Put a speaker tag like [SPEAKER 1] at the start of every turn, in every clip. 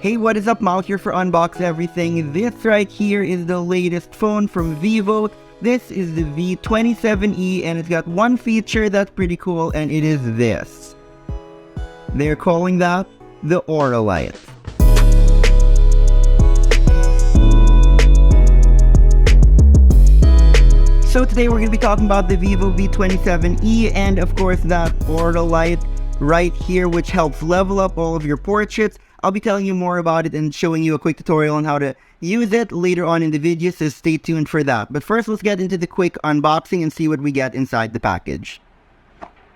[SPEAKER 1] Hey, what is up? Mao here for Unbox Everything. This right here is the latest phone from Vivo. This is the V27e and it's got one feature that's pretty cool, and it is this. They're calling that the Aura Light. So today we're going to be talking about the Vivo V27e and of course that Aura Light right here, which helps level up all of your portraits. I'll be telling you more about it and showing you a quick tutorial on how to use it later on in the video, so stay tuned for that. But first, let's get into the quick unboxing and see what we get inside the package.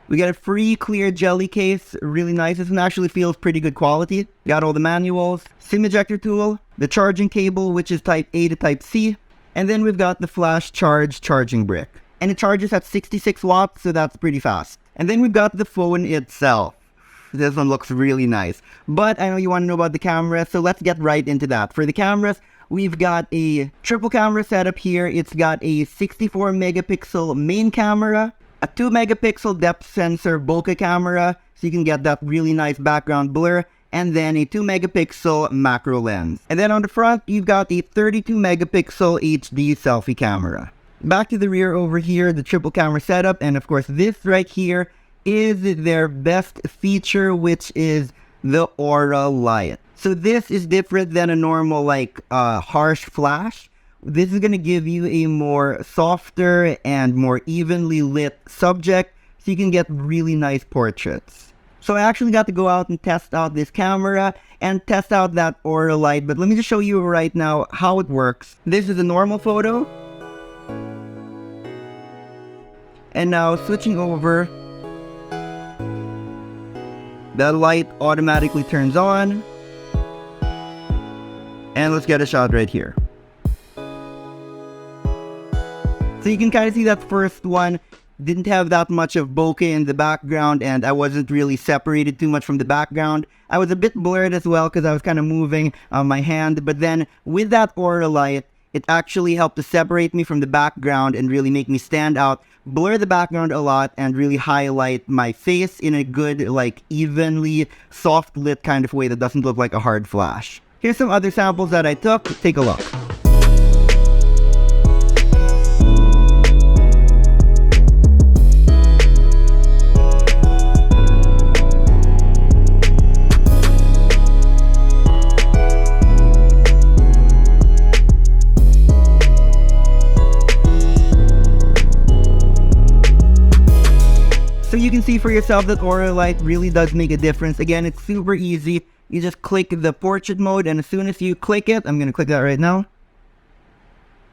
[SPEAKER 1] We got a free clear jelly case, really nice. This one actually feels pretty good quality. Got all the manuals, SIM ejector tool, the charging cable, which is type A to type C, and then we've got the flash charge charging brick. And it charges at 66 watts, so that's pretty fast. And then we've got the phone itself. This one looks really nice. But I know you want to know about the camera, so let's get right into that. For the cameras, we've got a triple camera setup here. It's got a 64 megapixel main camera, a 2 megapixel depth sensor bokeh camera, so you can get that really nice background blur, and then a 2 megapixel macro lens. And then on the front, you've got a 32 megapixel HD selfie camera. Back to the rear over here, the triple camera setup, and of course this right here is their best feature, which is the Aura Light. So this is different than a normal harsh flash. This is going to give you a more softer and more evenly lit subject, so you can get really nice portraits. So I actually got to go out and test out this camera and test out that Aura Light, but let me just show you right now how it works. This is a normal photo. And now switching over, that light automatically turns on. And let's get a shot right here. So you can kind of see that first one didn't have that much of bokeh in the background, and I wasn't really separated too much from the background. I was a bit blurred as well because I was kind of moving my hand, but then with that Aura Light, it actually helped to separate me from the background and really make me stand out, blur the background a lot, and really highlight my face in a good, evenly soft lit kind of way that doesn't look like a hard flash. Here's some other samples that I took. Take a look. So you can see for yourself that Aura Light really does make a difference. Again, it's super easy. You just click the portrait mode, and as soon as you click it, I'm going to click that right now,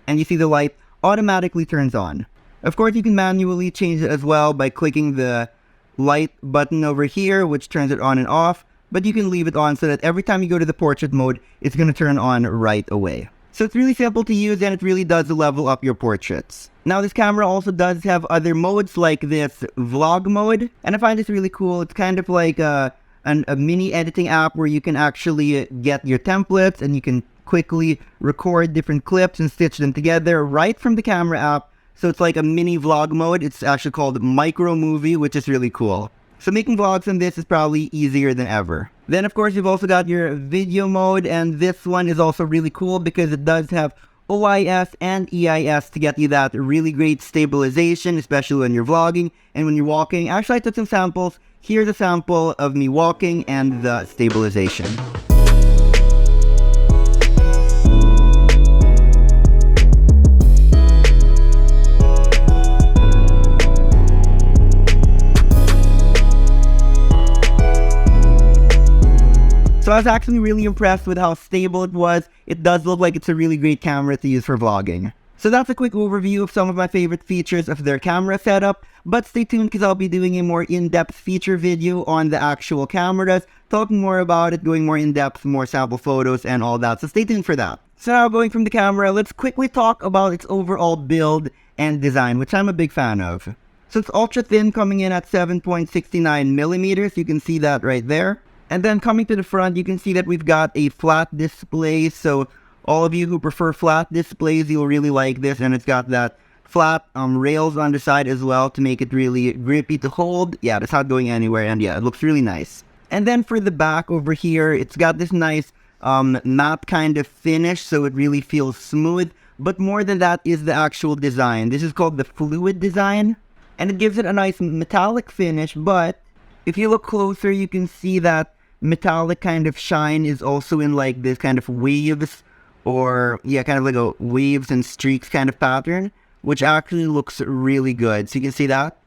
[SPEAKER 1] and you see the light automatically turns on. Of course, you can manually change it as well by clicking the light button over here, which turns it on and off, but you can leave it on so that every time you go to the portrait mode, it's going to turn on right away. So it's really simple to use, and it really does level up your portraits. Now this camera also does have other modes like this vlog mode, and I find this really cool. It's kind of like a mini editing app where you can actually get your templates and you can quickly record different clips and stitch them together right from the camera app. So it's like a mini vlog mode. It's actually called micro movie, which is really cool. So making vlogs on this is probably easier than ever. Then of course you've also got your video mode, and this one is also really cool because it does have OIS and EIS to get you that really great stabilization, especially when you're vlogging and when you're walking. Actually, I took some samples. Here's a sample of me walking and the stabilization. So I was actually really impressed with how stable it was. It does look like it's a really great camera to use for vlogging. So that's a quick overview of some of my favorite features of their camera setup, but stay tuned because I'll be doing a more in-depth feature video on the actual cameras, talking more about it, going more in-depth, more sample photos and all that, so stay tuned for that. So now going from the camera, let's quickly talk about its overall build and design, which I'm a big fan of. So it's ultra thin, coming in at 7.69 millimeters, you can see that right there. And then coming to the front, you can see that we've got a flat display, so all of you who prefer flat displays, you'll really like this, and it's got that flat rails on the side as well to make it really grippy to hold. Yeah, that's not going anywhere, and yeah, it looks really nice. And then for the back over here, it's got this nice matte kind of finish, so it really feels smooth. But more than that is the actual design. This is called the fluid design, and it gives it a nice metallic finish, but if you look closer, you can see that metallic kind of shine is also in like this kind of waves, or yeah, kind of like a waves and streaks kind of pattern, which actually looks really good. So you can see that.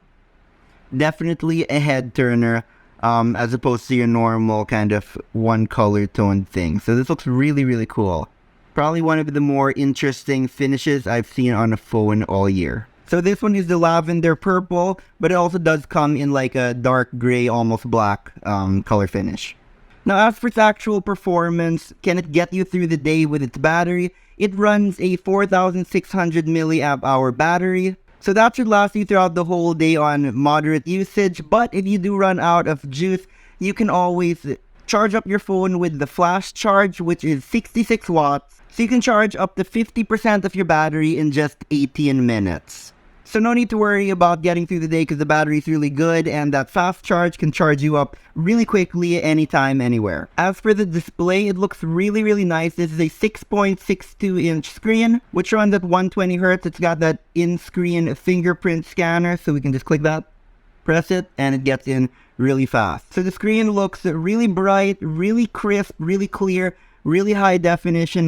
[SPEAKER 1] Definitely a head turner, as opposed to your normal kind of one color tone thing. So this looks really, really cool. Probably one of the more interesting finishes I've seen on a phone all year. So this one is the lavender purple, but it also does come in like a dark gray, almost black color finish. Now, as for its actual performance, can it get you through the day with its battery? It runs a 4,600 milliamp hour battery, so that should last you throughout the whole day on moderate usage. But if you do run out of juice, you can always charge up your phone with the flash charge, which is 66 watts. So you can charge up to 50% of your battery in just 18 minutes. So no need to worry about getting through the day because the battery is really good, and that fast charge can charge you up really quickly anytime, anywhere. As for the display, it looks really, really nice. This is a 6.62-inch screen, which runs at 120 Hz. It's got that in-screen fingerprint scanner, so we can just click that, press it, and it gets in really fast. So the screen looks really bright, really crisp, really clear, really high definition.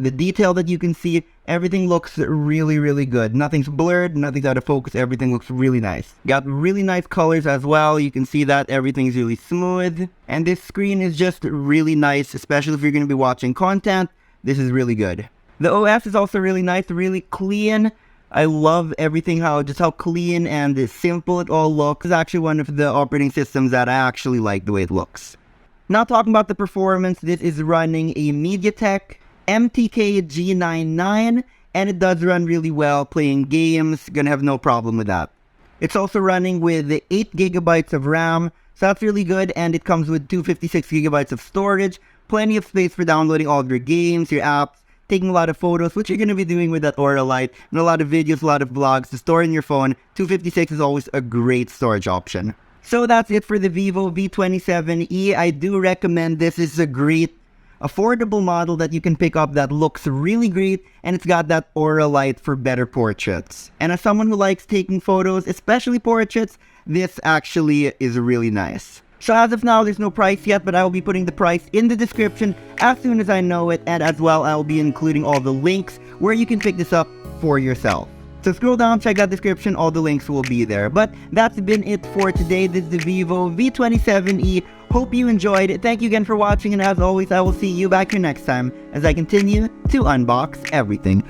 [SPEAKER 1] The detail that you can see, everything looks really, really good. Nothing's blurred, nothing's out of focus, everything looks really nice. Got really nice colors as well. You can see that everything's really smooth. And this screen is just really nice, especially if you're going to be watching content. This is really good. The OS is also really nice, really clean. I love everything, just how clean and simple it all looks. It's actually one of the operating systems that I actually like the way it looks. Now talking about the performance, this is running a MediaTek MTK G99, and it does run really well playing games. Gonna have no problem with that. It's also running with 8 GB of RAM, so that's really good, and it comes with 256 GB of storage, plenty of space for downloading all of your games, your apps, taking a lot of photos, which you're going to be doing with that Aura Lite, and a lot of videos, a lot of vlogs to store in your phone. 256 is always a great storage option. So that's it for the vivo V27e. I do recommend this. It's a great affordable model that you can pick up that looks really great, and it's got that Aura Light for better portraits. And as someone who likes taking photos, especially portraits, this actually is really nice. So as of now, there's no price yet, but I will be putting the price in the description as soon as I know it, and as well, I will be including all the links where you can pick this up for yourself. So scroll down, check that description, all the links will be there. But that's been it for today. This is the vivo V27e. Hope you enjoyed it. Thank you again for watching, and as always, I will see you back here next time as I continue to unbox everything.